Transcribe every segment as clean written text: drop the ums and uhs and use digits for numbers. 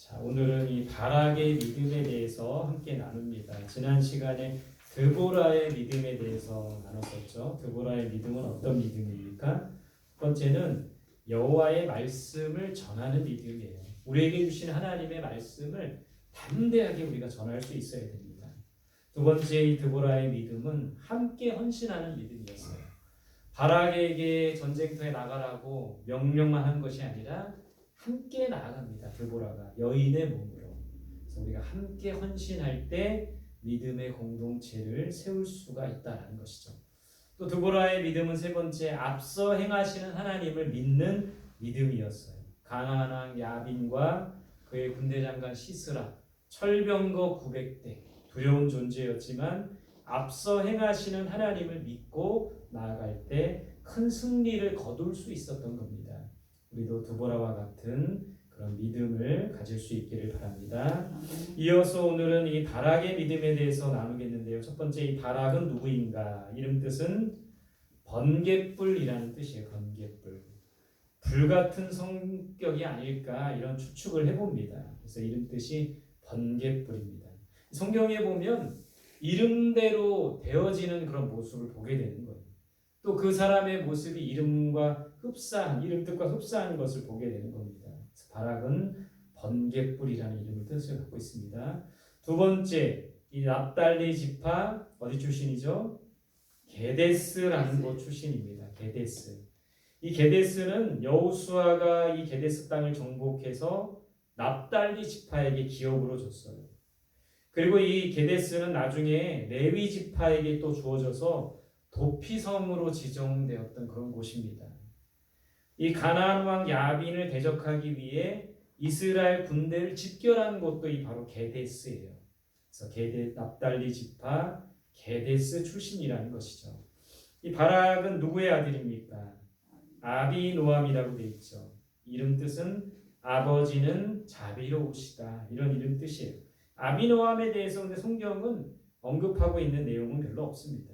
자, 오늘은 이 바락의 믿음에 대해서 함께 나눕니다. 지난 시간에 드보라의 믿음에 대해서 나눴었죠. 드보라의 믿음은 어떤 믿음입니까? 첫 번째는 여호와의 말씀을 전하는 믿음이에요. 우리에게 주신 하나님의 말씀을 담대하게 우리가 전할 수 있어야 됩니다. 두 번째, 이 드보라의 믿음은 함께 헌신하는 믿음이었어요. 바락에게 전쟁터에 나가라고 명령만 한 것이 아니라 함께 나아갑니다. 드보라가 여인의 몸으로. 그래서 우리가 함께 헌신할 때 믿음의 공동체를 세울 수가 있다는 것이죠. 또 드보라의 믿음은 세 번째, 앞서 행하시는 하나님을 믿는 믿음이었어요. 가나안 왕 야빈과 그의 군대 장관 시스라, 철병거 900대, 두려운 존재였지만 앞서 행하시는 하나님을 믿고 나아갈 때 큰 승리를 거둘 수 있었던 겁니다. 우리도 드보라와 같은 그런 믿음을 가질 수 있기를 바랍니다. 이어서 오늘은 이 바락의 믿음에 대해서 나누겠는데요. 첫 번째, 이 바락은 누구인가? 이름 뜻은 번갯불이라는 뜻이에요. 번갯불. 불같은 성격이 아닐까 이런 추측을 해봅니다. 그래서 이름 뜻이 번갯불입니다. 성경에 보면 이름대로 되어지는 그런 모습을 보게 되는 거예요. 또 그 사람의 모습이 이름과 흡사한, 이름 뜻과 흡사한 것을 보게 되는 겁니다. 그래서 바락은 번갯불이라는 이름을 뜻을 갖고 있습니다. 두 번째, 이 납달리 지파 어디 출신이죠? 게데스라는 곳 출신입니다. 게데스. 이 게데스는 여호수아가 이 게데스 땅을 정복해서 납달리 지파에게 기업으로 줬어요. 그리고 이 게데스는 나중에 레위 지파에게 또 주어져서 도피성으로 지정되었던 그런 곳입니다. 이 가나안 왕 야빈을 대적하기 위해 이스라엘 군대를 집결한 곳도 이 바로 게데스예요. 그래서 납달리 지파 게데스 출신이라는 것이죠. 이 바락은 누구의 아들입니까? 아비노함이라고 되어 있죠. 이름 뜻은 아버지는 자비로우시다, 이런 이름 뜻이에요. 아비노함에 대해서 근데 성경은 언급하고 있는 내용은 별로 없습니다.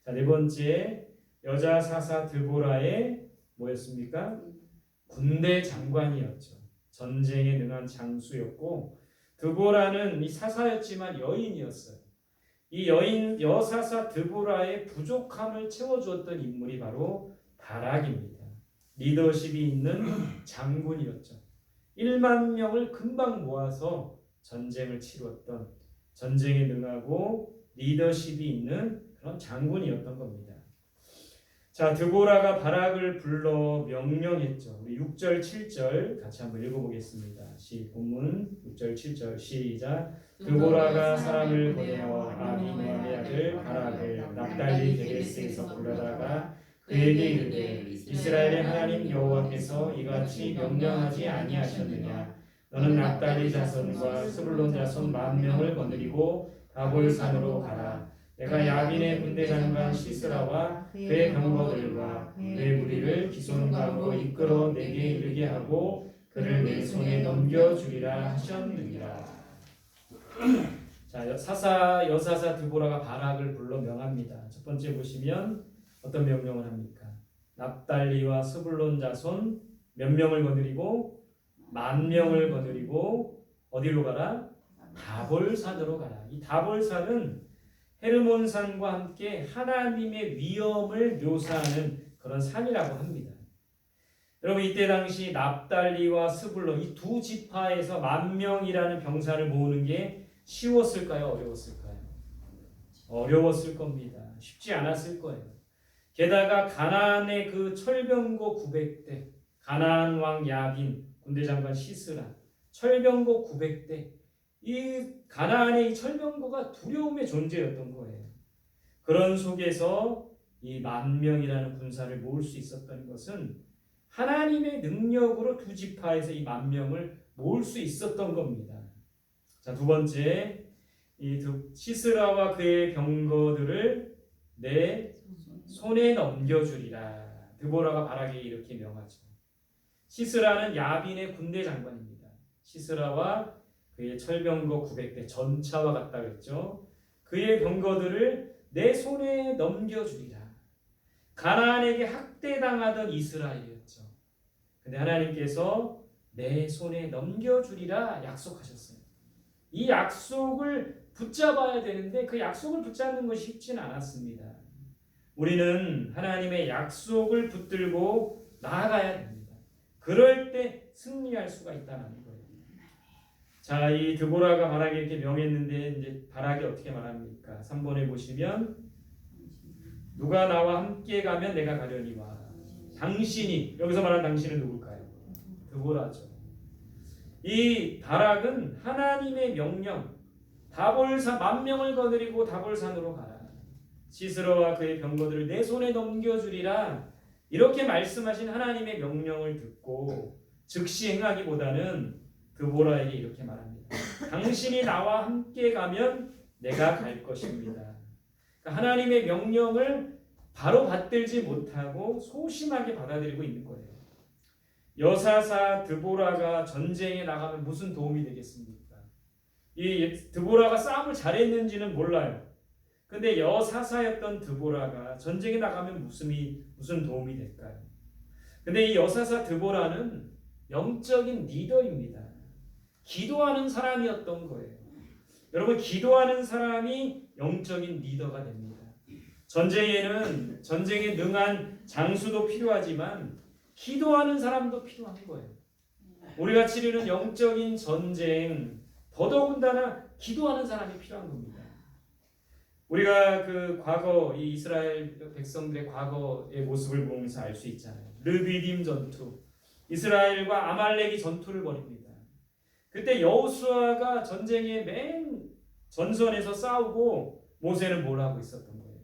자, 네 번째, 여자 사사 드보라의 뭐였습니까? 군대 장관이었죠. 전쟁에 능한 장수였고, 드보라는 이 사사였지만 여인이었어요. 이 여사사 드보라의 부족함을 채워주었던 인물이 바로 바락입니다. 리더십이 있는 장군이었죠. 1만 명을 금방 모아서 전쟁을 치루었던, 전쟁에 능하고 리더십이 있는 그런 장군이었던 겁니다. 자, 드보라가 바락을 불러 명령했죠. 우리 6절 7절 같이 한번 읽어보겠습니다. 본문 6절 7절 시작. 드보라가 사람을 보내어 아비노함의 아들 바락을 납달리 게데스에서 불러다가 그에게 이르되 이스라엘의 하나님 여호와께서 이같이 명령하지 아니하셨느냐? 너는 납달리 자손과 스불론 자손 10,000명을 거느리고 다볼산으로 가라. 내가 야빈의 군대 장관 시스라와 그의 병거들과 그의 무리를 기손강으로 이끌어 내게 이르게 하고 그를 내 손에 넘겨주리라 하셨느니라. 자, 여사사 드보라가 바락을 불러 명합니다. 첫 번째 보시면 어떤 명령을 합니까? 납달리와 스불론 자손 몇 명을 거느리고 10,000명을 거느리고 어디로 가라? 다볼산으로 가라. 이 다볼산은 헤르몬산과 함께 하나님의 위엄을 묘사하는 그런 산이라고 합니다. 여러분, 이때 당시 납달리와 스불론 이 두 지파에서 10,000명이라는 병사를 모으는 게 쉬웠을까요? 어려웠을까요? 어려웠을 겁니다. 쉽지 않았을 거예요. 게다가 가나안의 그 철병거 900대, 가나안 왕 야빈, 군대 장관 시스라, 철병거 900대, 이 가나안의 이 철병거가 두려움의 존재였던 거예요. 그런 속에서 이 10,000명이라는 군사를 모을 수 있었던 것은 하나님의 능력으로 두 지파에서 이 10,000명을 모을 수 있었던 겁니다. 자, 두 번째, 이 시스라와 그의 병거들을 내 손에 넘겨주리라. 드보라가 바락에게 이렇게 명하죠. 시스라는 야빈의 군대 장관입니다. 시스라와 그의 철병거 900대 전차와 같다 그랬죠. 그의 병거들을 내 손에 넘겨주리라. 가나안에게 학대당하던 이스라엘이었죠. 근데 하나님께서 내 손에 넘겨주리라 약속하셨어요. 이 약속을 붙잡아야 되는데 그 약속을 붙잡는 것이 쉽지는 않았습니다. 우리는 하나님의 약속을 붙들고 나아가야 됩니다. 그럴 때 승리할 수가 있다는 거예요. 자, 이 드보라가 바락에 이렇게 명했는데 이제 바락이 어떻게 말합니까? 3번에 보시면 누가 나와 함께 가면 내가 가려니와 당신이, 여기서 말하는 당신은 누굴까요? 드보라죠. 이 바락은 하나님의 명령, 다볼산 10,000명을 거느리고 다볼산으로 가라. 시스라와 그의 병거들을 내 손에 넘겨주리라. 이렇게 말씀하신 하나님의 명령을 듣고 즉시 행하기보다는 드보라에게 이렇게 말합니다. 당신이 나와 함께 가면 내가 갈 것입니다. 그러니까 하나님의 명령을 바로 받들지 못하고 소심하게 받아들이고 있는 거예요. 여사사 드보라가 전쟁에 나가면 무슨 도움이 되겠습니까? 이 드보라가 싸움을 잘했는지는 몰라요. 근데 여사사였던 드보라가 전쟁에 나가면 무슨 도움이 될까요? 근데 이 여사사 드보라는 영적인 리더입니다. 기도하는 사람이었던 거예요. 여러분, 기도하는 사람이 영적인 리더가 됩니다. 전쟁에는 전쟁에 능한 장수도 필요하지만 기도하는 사람도 필요한 거예요. 우리가 치르는 영적인 전쟁, 더더군다나 기도하는 사람이 필요한 겁니다. 우리가 그 과거 이 이스라엘 백성들의 과거의 모습을 보면서 알 수 있잖아요. 르비딤 전투, 이스라엘과 아말렉이 전투를 벌입니다. 그때 여호수아가 전쟁의 맨 전선에서 싸우고 모세는 뭘 하고 있었던 거예요?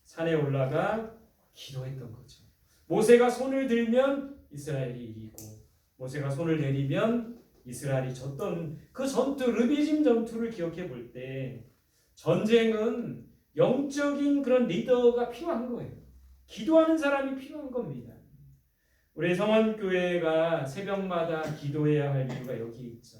산에 올라가 기도했던 거죠. 모세가 손을 들면 이스라엘이 이기고 모세가 손을 내리면 이스라엘이 졌던 그 전투, 르비딤 전투를 기억해 볼 때 전쟁은 영적인 그런 리더가 필요한 거예요. 기도하는 사람이 필요한 겁니다. 우리 성원교회가 새벽마다 기도해야 할 이유가 여기 있죠.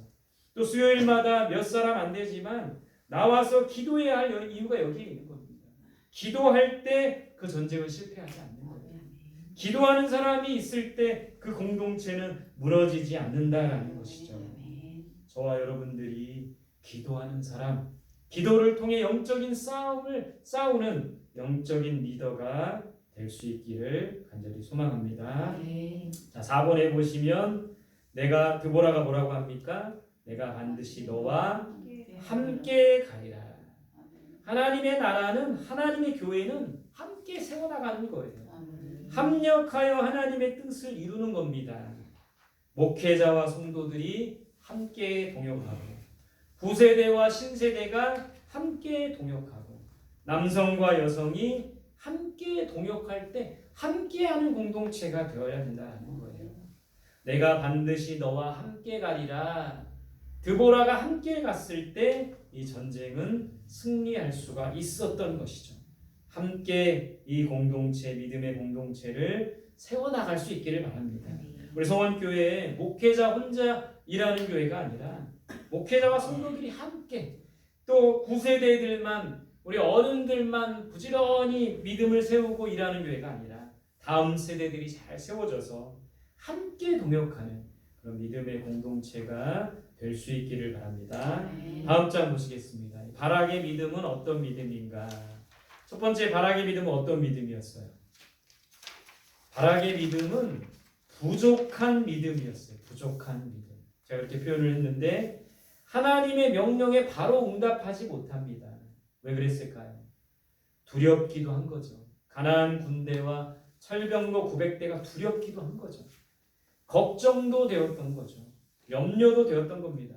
또 수요일마다 몇 사람 안 되지만 나와서 기도해야 할 이유가 여기에 있는 겁니다. 기도할 때 그 전쟁은 실패하지 않는 거예요. 기도하는 사람이 있을 때 그 공동체는 무너지지 않는다라는 것이죠. 저와 여러분들이 기도하는 사람, 기도를 통해 영적인 싸움을 싸우는 영적인 리더가 될 수 있기를 간절히 소망합니다. 자, 4번에 보시면 내가 드보라가 뭐라고 합니까? 내가 반드시 너와 함께 가리라. 하나님의 나라는, 하나님의 교회는 함께 세워나가는 거예요. 합력하여 하나님의 뜻을 이루는 겁니다. 목회자와 성도들이 함께 동역하고 구세대와 신세대가 함께 동역하고 남성과 여성이 함께 동역할 때 함께하는 공동체가 되어야 된다는 거예요. 내가 반드시 너와 함께 가리라. 드보라가 함께 갔을 때 이 전쟁은 승리할 수가 있었던 것이죠. 함께 이 공동체, 믿음의 공동체를 세워나갈 수 있기를 바랍니다. 우리 성원교회에 목회자 혼자 일하는 교회가 아니라 목회자와 성도들이 함께, 또 구세대들만, 우리 어른들만 부지런히 믿음을 세우고 일하는 교회가 아니라 다음 세대들이 잘 세워져서 함께 동역하는 그런 믿음의 공동체가 될 수 있기를 바랍니다. 다음 장 보시겠습니다. 바락의 믿음은 어떤 믿음인가? 첫 번째, 바락의 믿음은 어떤 믿음이었어요? 바락의 믿음은 부족한 믿음이었어요. 부족한 믿음. 제가 이렇게 표현을 했는데 하나님의 명령에 바로 응답하지 못합니다. 왜 그랬을까요? 두렵기도 한 거죠. 가나안 군대와 철병거 900대가 두렵기도 한 거죠. 걱정도 되었던 거죠. 염려도 되었던 겁니다.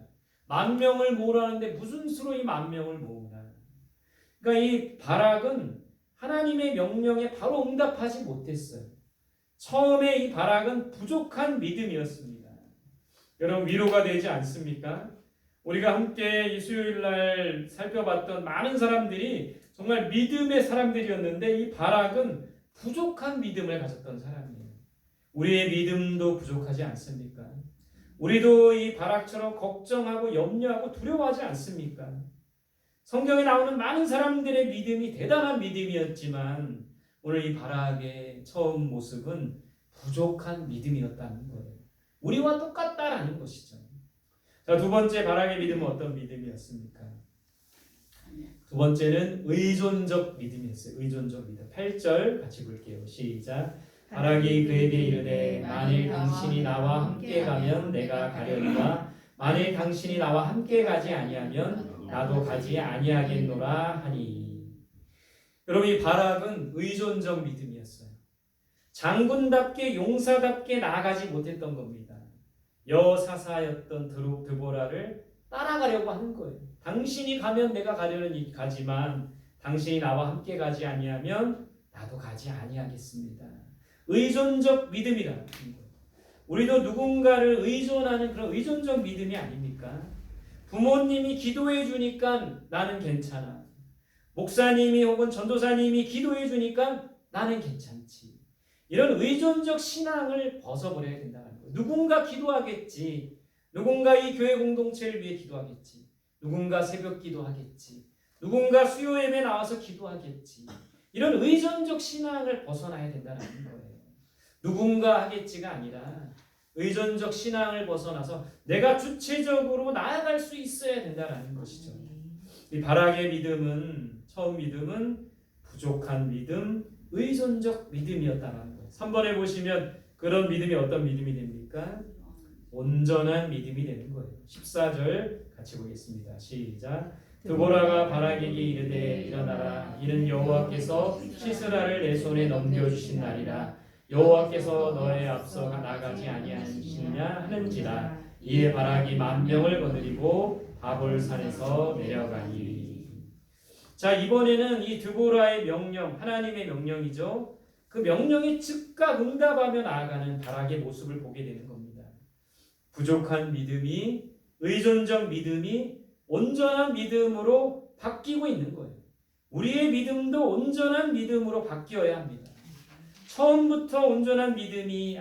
10,000명을 모으라는데 무슨 수로 이 10,000명을 모으나. 그러니까 이 바락은 하나님의 명령에 바로 응답하지 못했어요. 처음에 이 바락은 부족한 믿음이었습니다. 여러분, 위로가 되지 않습니까? 우리가 함께 이 수요일날 살펴봤던 많은 사람들이 정말 믿음의 사람들이었는데 이 바락은 부족한 믿음을 가졌던 사람이에요. 우리의 믿음도 부족하지 않습니까? 우리도 이 바락처럼 걱정하고 염려하고 두려워하지 않습니까? 성경에 나오는 많은 사람들의 믿음이 대단한 믿음이었지만 오늘 이 바락의 처음 모습은 부족한 믿음이었다는 거예요. 우리와 똑같다라는 것이죠. 자, 두 번째 바락의 믿음은 어떤 믿음이었습니까? 두 번째는 의존적 믿음이었어요. 의존적 믿음. 8절 같이 볼게요. 시작. 바락이 그에게 이르되 만일 당신이 나와 함께 가면 내가 가려니와 만일 당신이 나와 함께 가지 아니하면 나도 가지 아니하겠노라 하니. 여러분, 이 바락은 의존적 믿음이었어요. 장군답게 용사답게 나아가지 못했던 겁니다. 여사사였던 드보라를 따라가려고 하는 거예요. 당신이 가면 내가 가지만 당신이 나와 함께 가지 아니하면 나도 가지 아니하겠습니다. 의존적 믿음이라는 거예요. 우리도 누군가를 의존하는 그런 의존적 믿음이 아닙니까? 부모님이 기도해 주니까 나는 괜찮아. 목사님이 혹은 전도사님이 기도해 주니까 나는 괜찮지. 이런 의존적 신앙을 벗어버려야 된다는 거예요. 누군가 기도하겠지. 누군가 이 교회 공동체를 위해 기도하겠지. 누군가 새벽 기도하겠지. 누군가 수요 예배 나와서 기도하겠지. 이런 의존적 신앙을 벗어나야 된다는 거예요. 누군가 하겠지가 아니라 의존적 신앙을 벗어나서 내가 주체적으로 나아갈 수 있어야 된다는 것이죠. 이 바락의 믿음은 처음 믿음은 부족한 믿음, 의존적 믿음이었다는 거예요. 3번에 보시면 그런 믿음이 어떤 믿음이 됩니까? 온전한 믿음이 되는 거예요. 14절 같이 보겠습니다. 시작. 드보라가 바락에게 이르되 일어나라. 이는 여호와께서 시스라를 내 손에 넘겨주신 날이라. 여호와께서 너의 앞서 나가지 아니하시느냐 하는지라. 이에 바락이 만병을 거느리고 바볼산에서 내려가니. 자, 이번에는 이 드보라의 명령, 하나님의 명령이죠. 그 명령에 즉각 응답하며 나아가는 바락의 모습을 보게 되는 겁니다. 부족한 믿음이, 의존적 믿음이 온전한 믿음으로 바뀌고 있는 거예요. 우리의 믿음도 온전한 믿음으로 바뀌어야 합니다. 처음부터 온전한 믿음이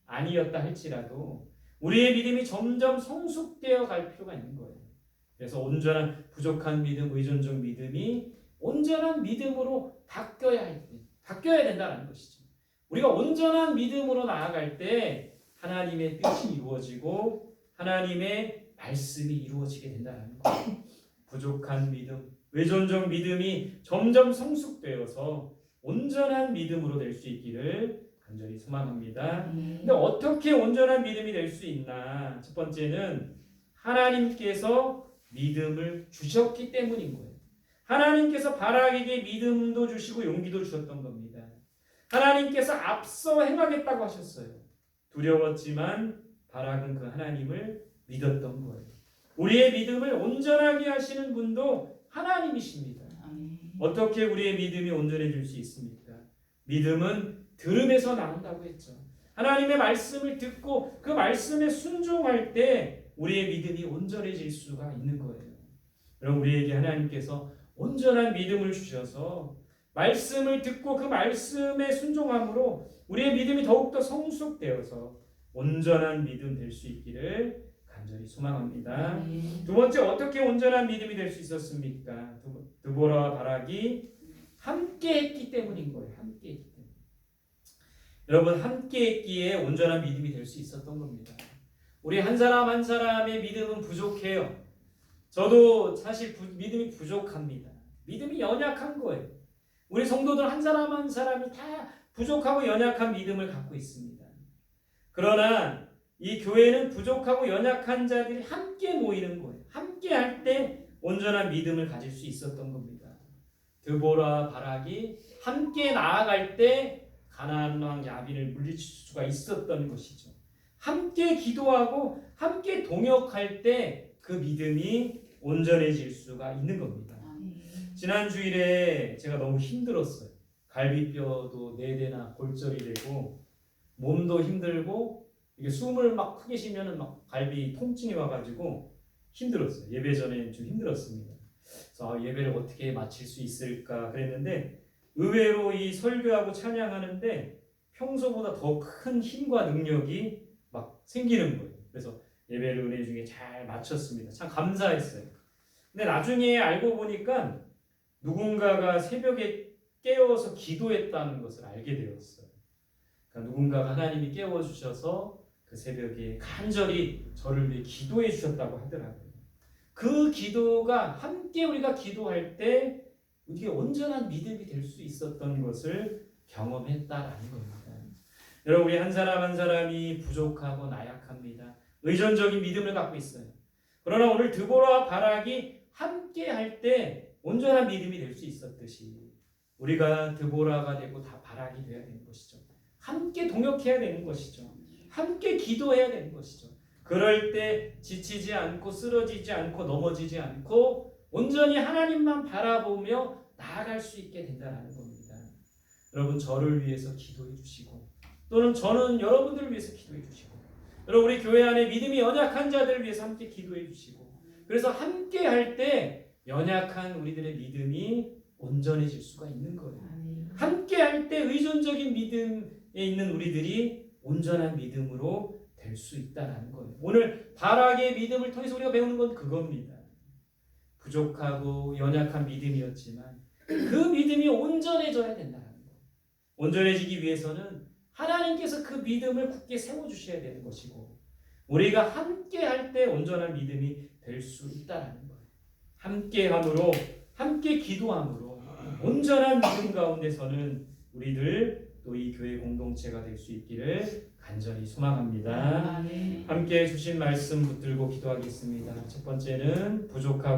아니었다 할지라도 우리의 믿음이 점점 성숙되어 갈 필요가 있는 거예요. 그래서 온전한 부족한 믿음, 의존적 믿음이 온전한 믿음으로 바뀌어야 된다는 것이죠. 우리가 온전한 믿음으로 나아갈 때 하나님의 뜻이 이루어지고 하나님의 말씀이 이루어지게 된다는 거예요. 부족한 믿음, 의존적 믿음이 점점 성숙되어서 온전한 믿음으로 될 수 있기를 간절히 소망합니다. 근데 어떻게 온전한 믿음이 될 수 있나? 첫 번째는 하나님께서 믿음을 주셨기 때문인 거예요. 하나님께서 바락에게 믿음도 주시고 용기도 주셨던 겁니다. 하나님께서 앞서 행하겠다고 하셨어요. 두려웠지만 바락은 그 하나님을 믿었던 거예요. 우리의 믿음을 온전하게 하시는 분도 하나님이십니다. 어떻게 우리의 믿음이 온전해질 수 있습니까? 믿음은 들음에서 나온다고 했죠. 하나님의 말씀을 듣고 그 말씀에 순종할 때 우리의 믿음이 온전해질 수가 있는 거예요. 그럼 우리에게 하나님께서 온전한 믿음을 주셔서 말씀을 듣고 그 말씀에 순종함으로 우리의 믿음이 더욱더 성숙되어서 온전한 믿음 될 수 있기를 간절히 소망합니다. 두 번째, 어떻게 온전한 믿음이 될 수 있었습니까? 드보라와 바락이 함께 했기 때문인 거예요. 함께 했기 때문에. 여러분, 함께 했기에 온전한 믿음이 될 수 있었던 겁니다. 우리 한 사람 한 사람의 믿음은 부족해요. 저도 사실 믿음이 부족합니다. 믿음이 연약한 거예요. 우리 성도들 한 사람 한 사람이 다 부족하고 연약한 믿음을 갖고 있습니다. 그러나 이 교회는 부족하고 연약한 자들이 함께 모이는 거예요. 함께 할 때 온전한 믿음을 가질 수 있었던 겁니다. 드보라 바락이 함께 나아갈 때 가나안 왕 야빈을 물리칠 수가 있었던 것이죠. 함께 기도하고 함께 동역할 때 그 믿음이 온전해질 수가 있는 겁니다. 지난 주일에 제가 너무 힘들었어요. 갈비뼈도 4대나 골절이 되고 몸도 힘들고 이게 숨을 막 크게 쉬면은 막 갈비 통증이 와가지고 힘들었어요. 예배 전에 좀 힘들었습니다. 그래서 예배를 어떻게 마칠 수 있을까 그랬는데 의외로 이 설교하고 찬양하는데 평소보다 더 큰 힘과 능력이 막 생기는 거예요. 그래서 예배를 은혜 중에 잘 마쳤습니다. 참 감사했어요. 근데 나중에 알고 보니까 누군가가 새벽에 깨워서 기도했다는 것을 알게 되었어요. 그러니까 누군가가 하나님이 깨워주셔서 그 그 새벽에 간절히 저를 위해 기도해 주셨다고 하더라고요. 그 기도가 함께 우리가 기도할 때 이게 온전한 믿음이 될 수 있었던 것을 경험했다라는 겁니다. 여러분, 우리 한 사람 한 사람이 부족하고 나약합니다. 의존적인 믿음을 갖고 있어요. 그러나 오늘 드보라와 바락이 함께 할 때 온전한 믿음이 될 수 있었듯이 우리가 드보라가 되고 다 바락이 되어야 되는 것이죠. 함께 동역해야 되는 것이죠. 함께 기도해야 되는 것이죠. 그럴 때 지치지 않고 쓰러지지 않고 넘어지지 않고 온전히 하나님만 바라보며 나아갈 수 있게 된다는 겁니다. 여러분, 저를 위해서 기도해 주시고 또는 저는 여러분들을 위해서 기도해 주시고 여러분, 우리 교회 안에 믿음이 연약한 자들을 위해서 함께 기도해 주시고 그래서 함께 할 때 연약한 우리들의 믿음이 온전해질 수가 있는 거예요. 함께 할 때 의존적인 믿음에 있는 우리들이 온전한 믿음으로 될 수 있다는 거예요. 오늘 바락의 믿음을 통해서 우리가 배우는 건 그겁니다. 부족하고 연약한 믿음이었지만 그 믿음이 온전해져야 된다는 거예요. 온전해지기 위해서는 하나님께서 그 믿음을 굳게 세워주셔야 되는 것이고 우리가 함께 할 때 온전한 믿음이 될 수 있다는 거예요. 함께함으로 함께 기도함으로 온전한 믿음 가운데서는 우리들 또 이 교회 공동체가 될 수 있기를 간절히 소망합니다. 함께 주신 말씀 붙들고 기도하겠습니다. 첫 번째는 부족하고